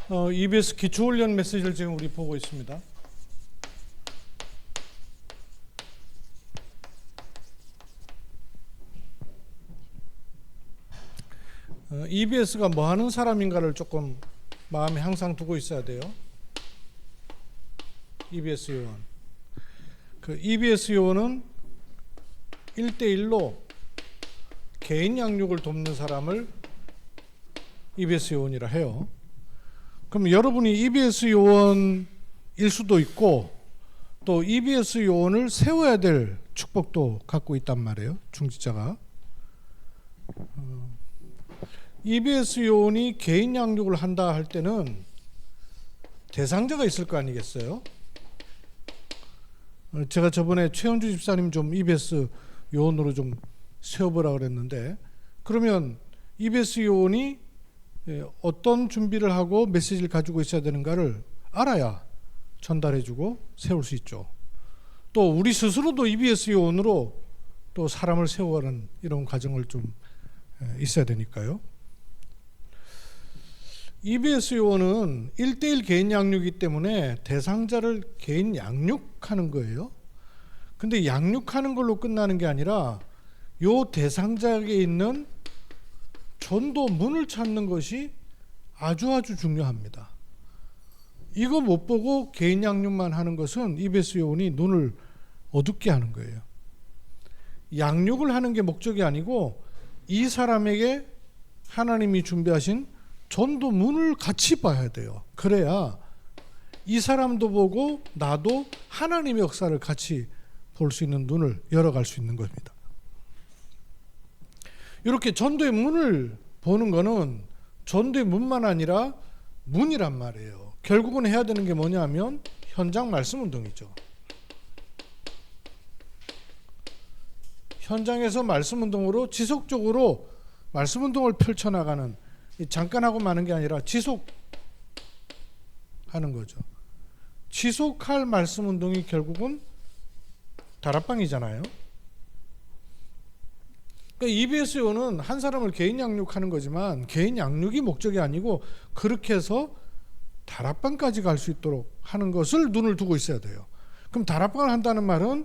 EBS 기초훈련 메시지를 지금 우리 보고 있습니다. EBS가 뭐 하는 사람인가를 조금 마음에 항상 두고 있어야 돼요. EBS 요원. 그 EBS 요원은 1대1로 개인 양육을 돕는 사람을 EBS 요원이라 해요. 그럼 여러분이 EBS 요원일 수도 있고 또 EBS 요원을 세워야 될 축복도 갖고 있단 말이에요. 중직자가. EBS 요원이 개인 양육을 한다 할 때는 대상자가 있을 거 아니겠어요? 제가 저번에 최현주 집사님 좀 EBS 요원으로 좀 세워보라 그랬는데, 그러면 EBS 요원이 어떤 준비를 하고 메시지를 가지고 있어야 되는가를 알아야 전달해주고 세울 수 있죠. 또 우리 스스로도 EBS 요원으로 또 사람을 세워가는 이런 과정을 좀 있어야 되니까요. EBS 요원은 1대1 개인 양육이기 때문에 대상자를 개인 양육하는 거예요. 근데 양육하는 걸로 끝나는 게 아니라 요 대상자에게 있는 전도문을 찾는 것이 아주 중요합니다. 이거 못 보고 개인 양육만 하는 것은 EBS 요원이 눈을 어둡게 하는 거예요. 양육을 하는 게 목적이 아니고 이 사람에게 하나님이 준비하신 전도문을 같이 봐야 돼요. 그래야 이 사람도 보고 나도 하나님의 역사를 같이 볼 수 있는 눈을 열어갈 수 있는 겁니다. 이렇게 전도의 문을 보는 거는 전도의 문만 아니라 문이란 말이에요. 결국은 해야 되는 게 뭐냐면 현장 말씀 운동이죠. 현장에서 말씀 운동으로 지속적으로 말씀 운동을 펼쳐나가는, 잠깐 하고 마는 게 아니라 지속하는 거죠. 지속할 말씀 운동이 결국은 다락방이잖아요. 그러니까 EBS 요원은 한 사람을 개인 양육하는 거지만 개인 양육이 목적이 아니고 그렇게 해서 다락방까지 갈 수 있도록 하는 것을 눈을 두고 있어야 돼요. 그럼 다락방을 한다는 말은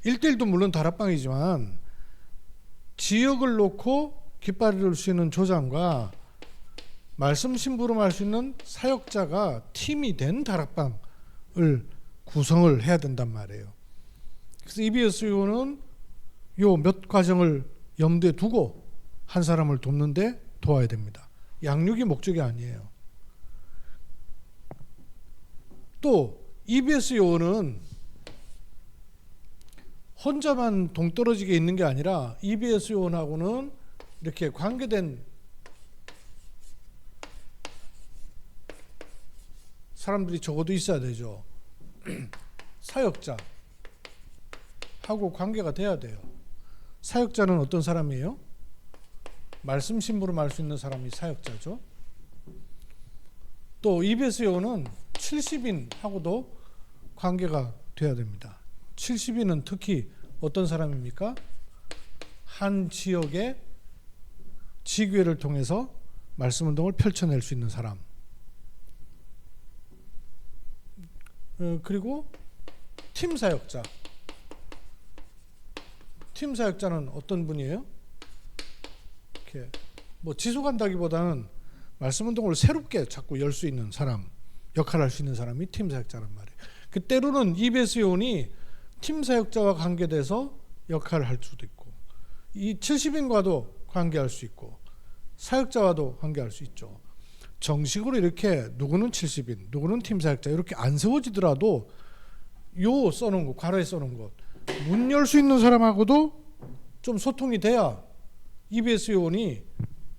1대1도 물론 다락방이지만 지역을 놓고 깃발을 들 수 있는 조장과 말씀 심부름할 수 있는 사역자가 팀이 된 다락방을 구성을 해야 된단 말이에요. 그래서 EBS 요원은 요 몇 과정을 염두에 두고 한 사람을 돕는데 도와야 됩니다. 양육이 목적이 아니에요. 또 EBS 요원은 혼자만 동떨어지게 있는 게 아니라 EBS 요원하고는 이렇게 관계된 사람들이 적어도 있어야 되죠. 사역자하고 관계가 돼야 돼요. 사역자는 어떤 사람이에요? 말씀 심부름 할 수 있는 사람이 사역자죠. 또 EBS 요원은 70인하고도 관계가 돼야 됩니다. 70인은 특히 어떤 사람입니까? 한 지역의 지교회를 통해서 말씀 운동을 펼쳐낼 수 있는 사람. 그리고 팀 사역자. 팀 사역자는 어떤 분이에요? 이렇게 뭐 지속한다기보다는 말씀 운동을 새롭게 자꾸 열 수 있는 사람, 역할을 할 수 있는 사람이 팀 사역자란 말이에요. 그 때로는 EBS 요원이 팀 사역자와 관계돼서 역할을 할 수도 있고, 이 70인과도 관계할 수 있고, 사역자와도 관계할 수 있죠. 정식으로 이렇게 누구는 70인, 누구는 팀 사역자 이렇게 안 세워지더라도 요 써놓은 것, 괄호에 써놓은 것, 문 열 수 있는 사람하고도 좀 소통이 돼야 EBS 요원이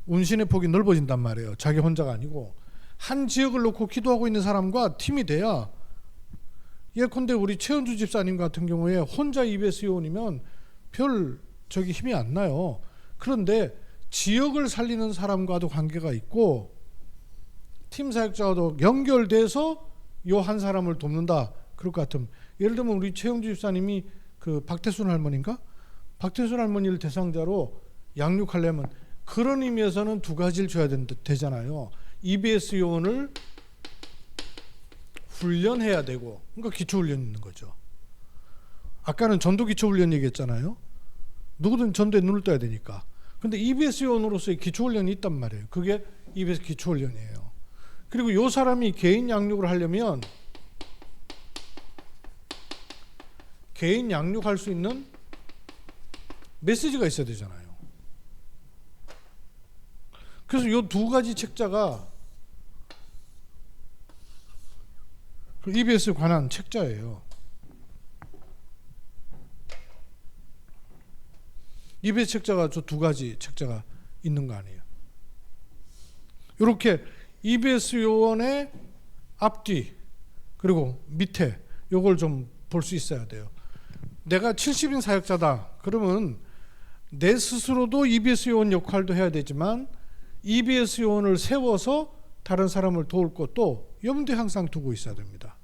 운신의 폭이 넓어진단 말이에요. 자기 혼자가 아니고 한 지역을 놓고 기도하고 있는 사람과 팀이 돼야, 예컨대 우리 최은주 집사님 같은 경우에 혼자 EBS 요원이면 별 힘이 안 나요. 그런데 지역을 살리는 사람과도 관계가 있고 팀 사역자와도 연결돼서 요 한 사람을 돕는다. 그럴 것 같으면, 예를 들면 우리 최영주 집사님이 그 박태순 할머니인가? 박태순 할머니를 대상자로 양육하려면 그런 의미에서는 두 가지를 줘야 되잖아요. EBS 요원을 훈련해야 되고, 그러니까 기초훈련이 있는 거죠. 아까는 전도 기초훈련 얘기했잖아요. 누구든 전도에 눈을 떠야 되니까. 근데 EBS 요원으로서의 기초훈련이 있단 말이에요. 그게 EBS 기초훈련이에요. 그리고 요 사람이 개인 양육을 하려면 개인 양육할 수 있는 메시지가 있어야 되잖아요. 그래서 요 두 가지 책자가 EBS에 관한 책자예요. EBS 책자가 저 두 가지 책자가 있는 거 아니에요. 이렇게 EBS 요원의 앞뒤 그리고 밑에 요걸 좀 볼 수 있어야 돼요. 내가 70인 사역자다. 그러면 내 스스로도 EBS 요원 역할도 해야 되지만 EBS 요원을 세워서 다른 사람을 도울 것도 염두에 항상 두고 있어야 됩니다.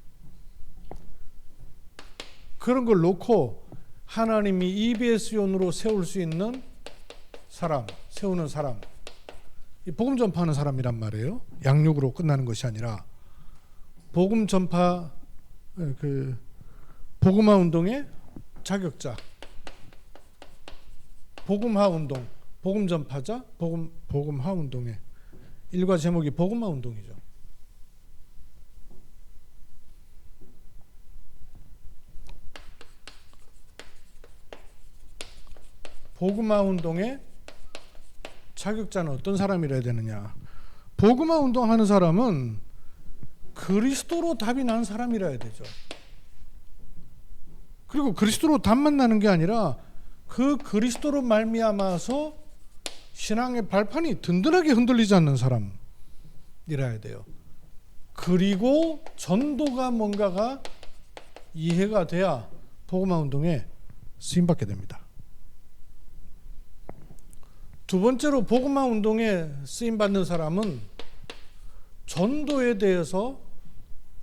그런 걸 놓고 하나님이 EBS 요원으로 세울 수 있는 사람, 세우는 사람, 복음 전파하는 사람이란 말이에요. 양육으로 끝나는 것이 아니라 복음 전파, 복음화 운동의 자격자, 복음화 운동, 복음 전파자, 복음화 운동의 일과 제목이 복음화 운동이죠. 복음화 운동의 자격자는 어떤 사람이라 되느냐? 복음화 운동하는 사람은 그리스도로 답이 나는 사람이라 해야 되죠. 그리고 그리스도로 답만 나는 게 아니라 그 그리스도로 말미암아서 신앙의 발판이 든든하게 흔들리지 않는 사람이라 해야 돼요. 그리고 전도가 뭔가가 이해가 돼야 복음화 운동에 쓰임받게 됩니다. 두 번째로 복음화 운동에 쓰임받는 사람은 전도에 대해서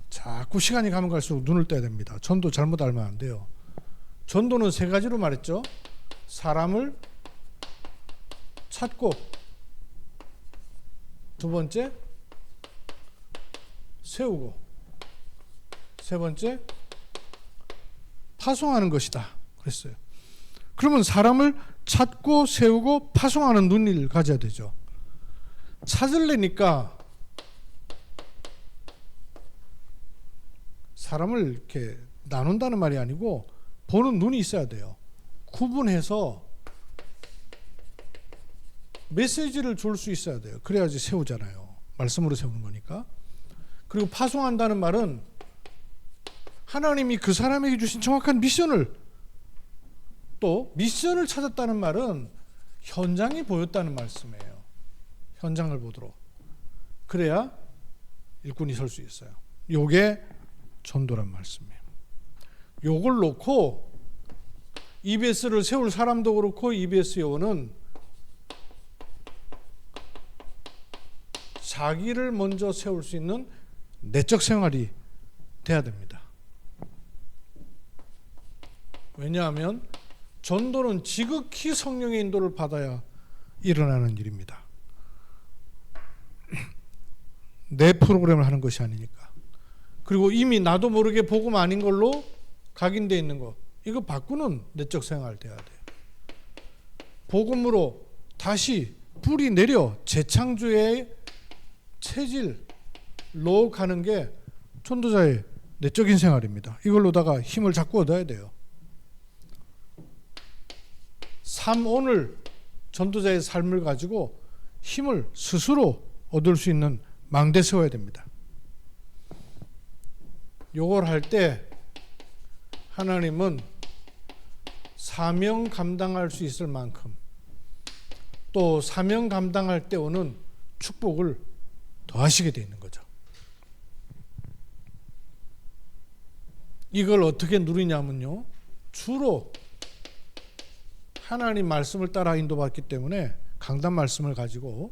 자꾸 시간이 가면 갈수록 눈을 떼야 됩니다. 전도 잘못 알면 안 돼요. 전도는 세 가지로 말했죠. 사람을 찾고, 두 번째 세우고, 세 번째 파송하는 것이다 그랬어요. 그러면 사람을 찾고 세우고 파송하는 눈을 가져야 되죠. 찾으려니까 사람을 이렇게 나눈다는 말이 아니고 보는 눈이 있어야 돼요. 구분해서 메시지를 줄 수 있어야 돼요. 그래야지 세우잖아요. 말씀으로 세우는 거니까. 그리고 파송한다는 말은 하나님이 그 사람에게 주신 정확한 미션을, 또 미션을 찾았다는 말은 현장이 보였다는 말씀이에요. 현장을 보도록. 그래야 일꾼이 설 수 있어요. 요게 전도란 말씀이에요. 요걸 놓고 EBS를 세울 사람도 그렇고 EBS 요원은 자기를 먼저 세울 수 있는 내적 생활이 돼야 됩니다. 왜냐하면 전도는 지극히 성령의 인도를 받아야 일어나는 일입니다. 내 프로그램을 하는 것이 아니니까. 그리고 이미 나도 모르게 복음 아닌 걸로 각인되어 있는 거, 이거 바꾸는 내적 생활 돼야 돼요. 복음으로 다시 뿌리 내려 재창조의 체질로 가는 게 전도자의 내적인 생활입니다. 이걸로다가 힘을 자꾸 얻어야 돼요. 오늘 전도자의 삶을 가지고 힘을 스스로 얻을 수 있는 망대 세워야 됩니다. 요걸 할 때 하나님은 사명 감당할 수 있을 만큼, 또 사명 감당할 때 오는 축복을 더하시게 되어 있는 거죠. 이걸 어떻게 누리냐면요, 주로 하나님 말씀을 따라 인도받기 때문에 강단 말씀을 가지고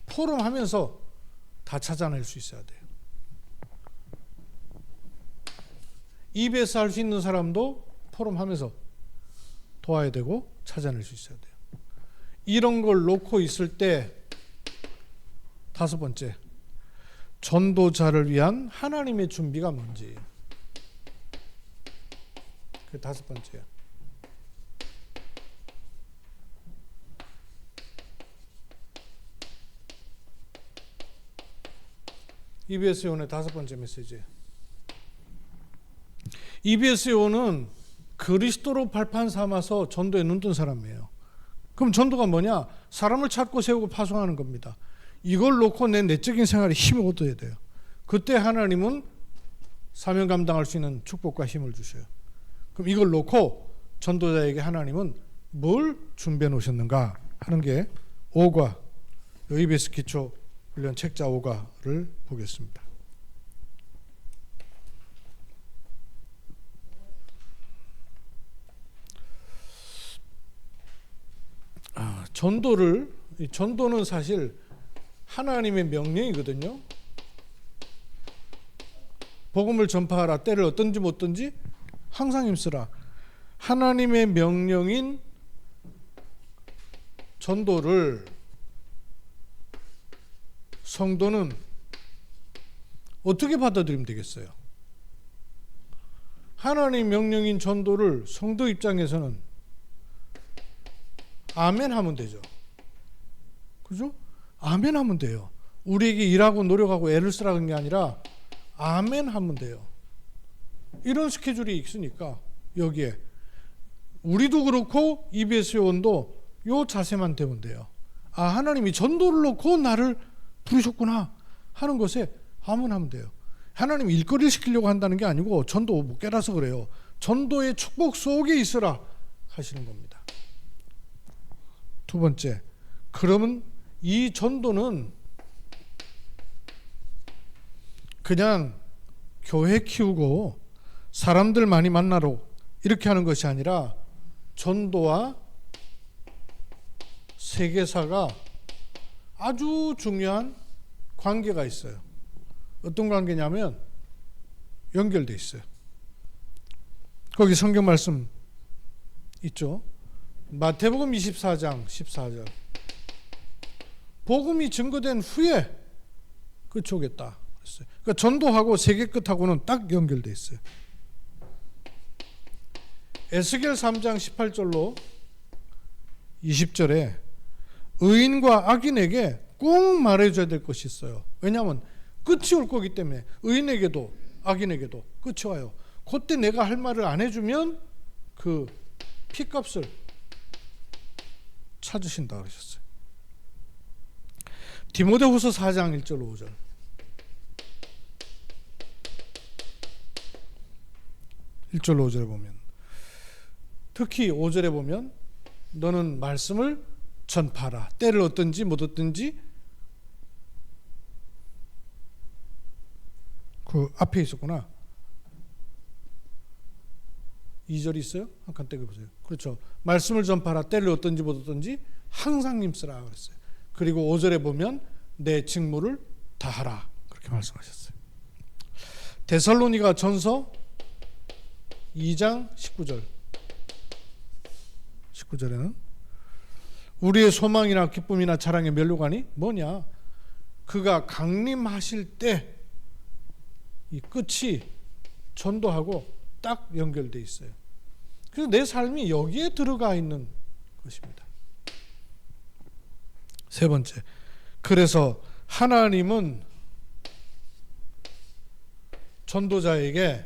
포럼하면서 다 찾아낼 수 있어야 돼요. EBS 할 수 있는 사람도 포럼하면서 도와야 되고 찾아낼 수 있어야 돼요. 이런 걸 놓고 있을 때 다섯 번째, 전도자를 위한 하나님의 준비가 뭔지. 그 다섯 번째요. EBS 요원의 다섯 번째 메시지. EBS 요원은 그리스도로 발판 삼아서 전도에 눈뜬 사람이에요. 그럼 전도가 뭐냐? 사람을 찾고 세우고 파송하는 겁니다. 이걸 놓고 내 내적인 생활에 힘을 얻어야 돼요. 그때 하나님은 사명 감당할 수 있는 축복과 힘을 주셔요. 그럼 이걸 놓고 전도자에게 하나님은 뭘 준비해 놓으셨는가 하는 게 5과 EBS 기초 훈련 책자 5과를 보겠습니다. 전도는 사실 하나님의 명령이거든요. 복음을 전파하라. 때를 어떤지 못든지 항상 힘쓰라. 하나님의 명령인 전도를 성도는 어떻게 받아들이면 되겠어요? 하나님 명령인 전도를 성도 입장에서는 아멘 하면 되죠. 그죠? 아멘 하면 돼요. 우리에게 일하고 노력하고 애를 쓰라는 게 아니라 아멘 하면 돼요. 이런 스케줄이 있으니까 여기에 우리도 그렇고 EBS 요원도 요 자세만 되면 돼요. 아, 하나님이 전도를 놓고 나를 부르셨구나 하는 것에 아멘 하면 돼요. 하나님이 일거리를 시키려고 한다는 게 아니고 전도 못 깨라서 그래요. 전도의 축복 속에 있으라 하시는 겁니다. 두 번째, 그러면 이 전도는 그냥 교회 키우고 사람들 많이 만나러 이렇게 하는 것이 아니라 전도와 세계사가 아주 중요한 관계가 있어요. 어떤 관계냐면 연결돼 있어요. 거기 성경 말씀 있죠. 마태복음 24장 14절. 복음이 증거된 후에 끝이 오겠다. 그러니까 전도하고 세계 끝하고는 딱 연결돼 있어요. 에스겔 3장 18절로 20절에 의인과 악인에게 꼭 말해줘야 될 것이 있어요. 왜냐하면 끝이 올 거기 때문에 의인에게도 악인에게도 끝이 와요. 그때 내가 할 말을 안 해주면 그 피값을 찾으신다 그러셨어요. 디모데후서 4장 1절 5절. (1절) 5절에 보면 특히 5절에 보면 너는 말씀을 전파하라. 때를 얻든지 못 얻든지 그 앞에 있었구나. 2절이 있어요? 한 칸 떼고 보세요. 그렇죠. 말씀을 전파하라. 때를 얻든지 못 얻든지 항상 힘쓰라 그랬어요. 그리고 5절에 보면 내 직무를 다하라 그렇게 말씀하셨어요. 데살로니가 전서 2장 19절 19절에는 우리의 소망이나 기쁨이나 자랑의 면류관이 뭐냐? 그가 강림하실 때 이 끝이 전도하고 딱 연결되어 있어요. 그래서 내 삶이 여기에 들어가 있는 것입니다. 세 번째, 그래서 하나님은 전도자에게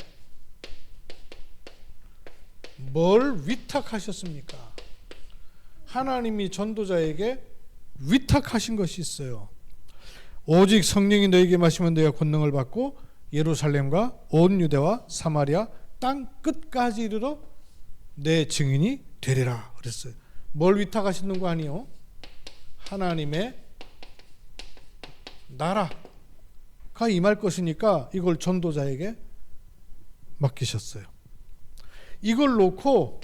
뭘 위탁하셨습니까? 하나님이 전도자에게 위탁하신 것이 있어요. 오직 성령이 너에게 마시면 너희가 권능을 받고 예루살렘과 온 유대와 사마리아 땅 끝까지 이르러 내 증인이 되리라 그랬어요. 뭘 위탁하시는 거 아니요? 하나님의 나라가 임할 것이니까 이걸 전도자에게 맡기셨어요. 이걸 놓고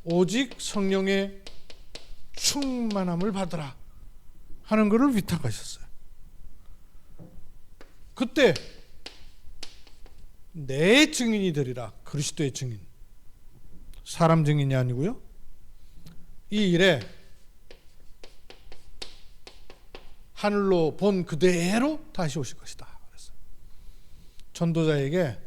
오직 성령의 충만함을 받으라 하는 것을 위탁하셨어요. 그때 내 증인이 되리라. 그리스도의 증인. 사람 증인이 아니고요. 이 일에 하늘로 본 그대로 다시 오실 것이다. 그래서 전도자에게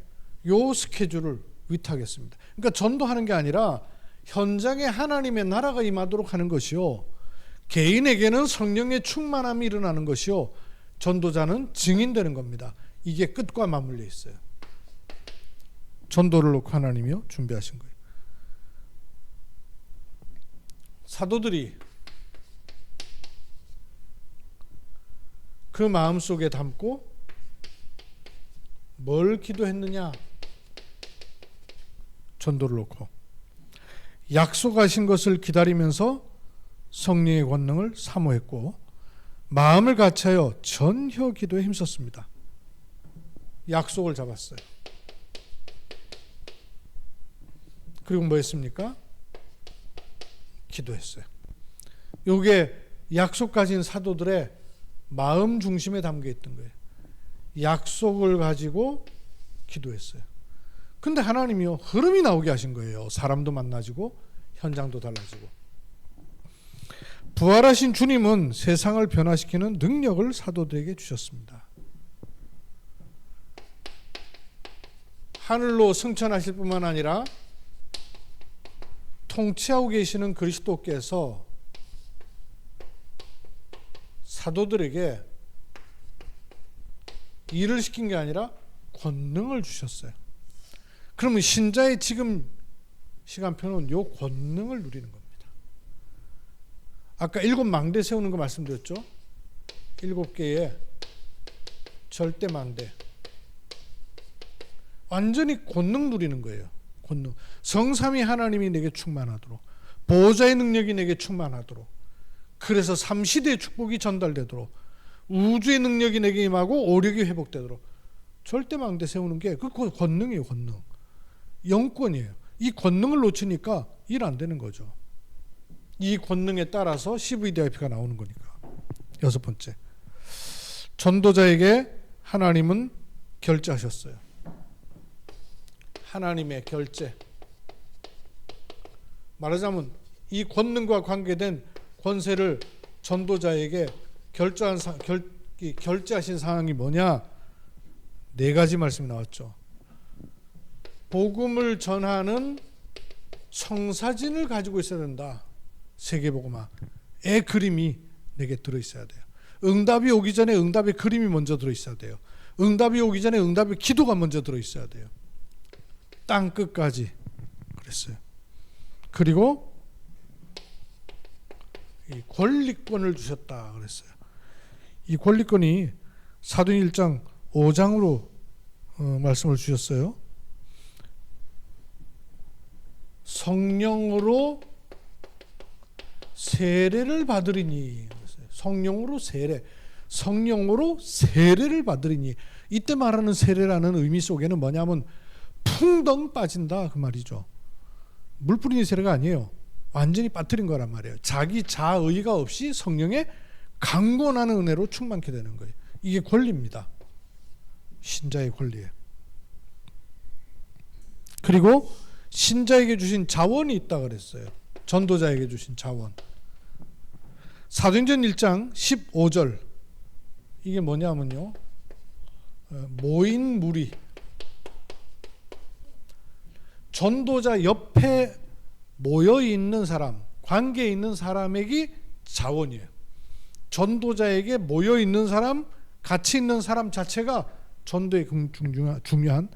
요 스케줄을 위탁했습니다. 그러니까 전도하는 게 아니라 현장에 하나님의 나라가 임하도록 하는 것이요, 개인에게는 성령의 충만함이 일어나는 것이요, 전도자는 증인되는 겁니다. 이게 끝과 맞물려 있어요. 전도를 놓고 하나님이요 준비하신 거예요. 사도들이 그 마음속에 담고 뭘 기도했느냐? 전도를 놓고 약속하신 것을 기다리면서 성령의 권능을 사모했고, 마음을 같이하여 전혀 기도에 힘썼습니다. 약속을 잡았어요. 그리고 뭐 했습니까? 기도했어요. 이게 약속 가진 사도들의 마음 중심에 담겨 있던 거예요. 약속을 가지고 기도했어요. 근데 하나님이요 흐름이 나오게 하신 거예요. 사람도 만나지고 현장도 달라지고. 부활하신 주님은 세상을 변화시키는 능력을 사도들에게 주셨습니다. 하늘로 승천하실 뿐만 아니라 통치하고 계시는 그리스도께서 사도들에게 일을 시킨 게 아니라 권능을 주셨어요. 그러면 신자의 지금 시간표는 요 권능을 누리는 겁니다. 아까 7 망대 세우는 거 말씀드렸죠. 7개의 절대 망대. 완전히 권능 누리는 거예요. 권능. 성삼위 하나님이 내게 충만하도록, 보호자의 능력이 내게 충만하도록, 그래서 3시대의 축복이 전달되도록, 우주의 능력이 내게 임하고 오력이 회복되도록 절대 망대 세우는 게 그 권능이에요. 권능. 영권이에요. 이 권능을 놓치니까 일 안 되는 거죠. 이 권능에 따라서 CVDIP가 나오는 거니까. 6번째, 전도자에게 하나님은 결제하셨어요. 하나님의 결제. 말하자면 이 권능과 관계된 권세를 전도자에게 결제하신 상황이 뭐냐? 4가지 말씀이 나왔죠. 복음을 전하는 성사진을 가지고 있어야 된다. 세계복음화의 그림이 내게 들어있어야 돼요. 응답이 오기 전에 응답의 그림이 먼저 들어있어야 돼요. 응답이 오기 전에 응답의 기도가 먼저 들어있어야 돼요. 땅 끝까지 그랬어요. 그리고 이 권리권을 주셨다 그랬어요. 이 권리권이 사도행 1장 5장으로 말씀을 주셨어요. 성령으로 세례를 받으리니. 성령으로 세례. 성령으로 세례를 받으리니. 이때 말하는 세례라는 의미 속에는 뭐냐면 풍덩 빠진다 그 말이죠. 물 뿌리는 세례가 아니에요. 완전히 빠뜨린 거란 말이에요. 자기 자의가 없이 성령의 강권하는 은혜로 충만케 되는 거예요. 이게 권리입니다. 신자의 권리예요. 그리고 신자에게 주신 자원이 있다 그랬어요. 전도자에게 주신 자원. 사도행전 1장 15절. 이게 뭐냐면요, 모인 무리. 전도자 옆에 모여 있는 사람, 관계에 있는 사람에게 자원이에요. 전도자에게 모여 있는 사람, 같이 있는 사람 자체가 전도의 중요한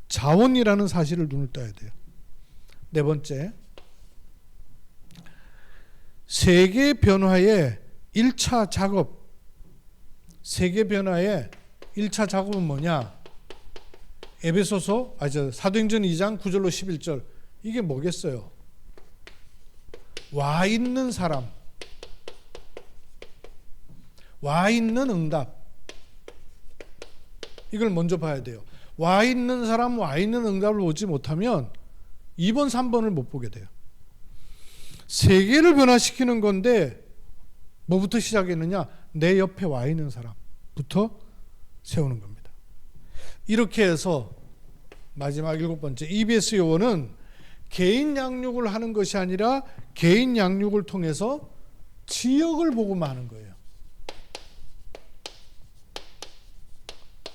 자원이라는 사실을 눈을 떠야 돼요. 4번째, 세계 변화의 1차 작업. 세계 변화의 1차 작업은 뭐냐? 사도행전 2장 9절로 11절. 이게 뭐겠어요? 와 있는 사람, 와 있는 응답. 이걸 먼저 봐야 돼요. 와 있는 사람, 와 있는 응답을 보지 못하면 2번, 3번을 못 보게 돼요. 세계를 변화시키는 건데 뭐부터 시작했느냐? 내 옆에 와 있는 사람부터 세우는 겁니다. 이렇게 해서 마지막 7번째, EBS 요원은 개인 양육을 하는 것이 아니라 개인 양육을 통해서 지역을 복음화하는 거예요.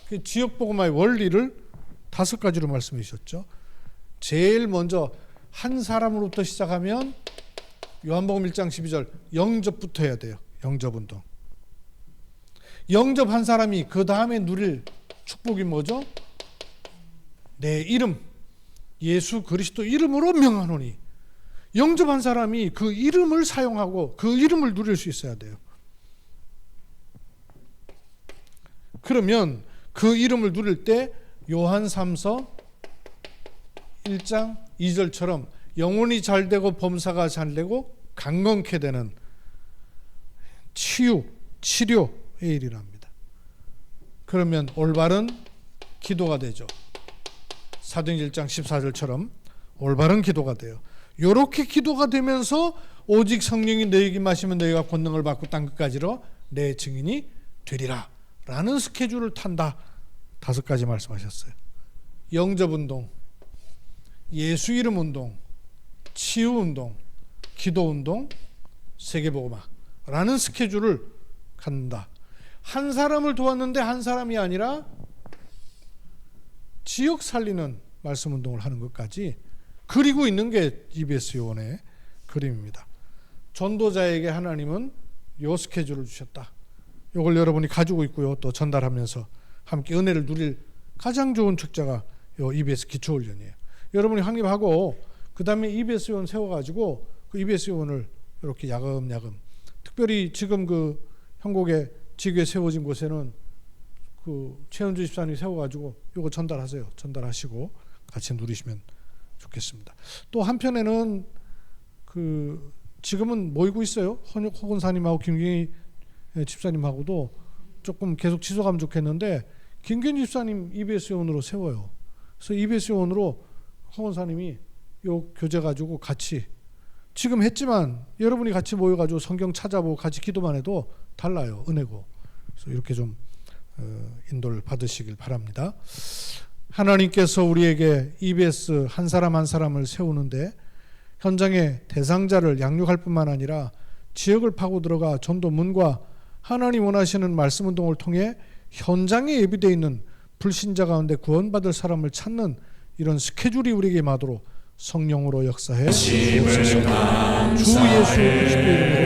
그 지역복음화의 원리를 5가지로 말씀해 주셨죠. 제일 먼저 한 사람으로부터 시작하면 요한복음 1장 12절 영접부터 해야 돼요. 영접운동. 영접한 사람이 그 다음에 누릴 축복이 뭐죠? 내 이름 예수 그리스도 이름으로 명하노니. 영접한 사람이 그 이름을 사용하고 그 이름을 누릴 수 있어야 돼요. 그러면 그 이름을 누릴 때 요한 3서 1장 2절처럼 영혼이 잘되고 범사가 잘되고 강건케 되는 치유의 일이랍니다. 그러면 올바른 기도가 되죠. 사도행전 1장 14절처럼 올바른 기도가 돼요. 이렇게 기도가 되면서 오직 성령이 너희에게 마시면 너희가 권능을 받고 땅 끝까지로 내 증인이 되리라 라는 스케줄을 탄다. 5가지 말씀하셨어요. 영접운동, 예수 이름 운동, 치유운동, 기도운동, 세계복음화라는 스케줄을 갖는다. 한 사람을 도왔는데 한 사람이 아니라 지역 살리는 말씀운동을 하는 것까지 그리고 있는 게 EBS 요원의 그림입니다. 전도자에게 하나님은 요 스케줄을 주셨다. 이걸 여러분이 가지고 있고요. 또 전달하면서 함께 은혜를 누릴 가장 좋은 책자가 요 EBS 기초훈련이에요. 여러분이 확립하고 그 다음에 EBS 요원 세워가지고 그 EBS 요원을 이렇게 야금야금 특별히 지금 그 형곡에 지교에 세워진 곳에는 그 최은주 집사님이 세워가지고 요거 전달하세요. 전달하시고 같이 누리시면 좋겠습니다. 또 한편에는 그 지금은 모이고 있어요. 허근사님하고 김경희 집사님하고도 조금 계속 지속하면 좋겠는데 김경희 집사님 EBS 요원으로 세워요. 그래서 EBS 요원으로 허근사님이 요 교재 가지고 같이 지금 했지만 여러분이 같이 모여가지고 성경 찾아보고 같이 기도만 해도 달라요. 은혜고. 그래서 이렇게 좀 인도를 받으시길 바랍니다. 하나님께서 우리에게 EBS 한 사람 한 사람을 세우는데 현장의 대상자를 양육할 뿐만 아니라 지역을 파고 들어가 전도문과 하나님 원하시는 말씀 운동을 통해 현장에 예비되어 있는 불신자 가운데 구원받을 사람을 찾는 이런 스케줄이 우리에게 임하도록 성령으로 역사해 주옵소서. 주 예수 그리스도 이름으로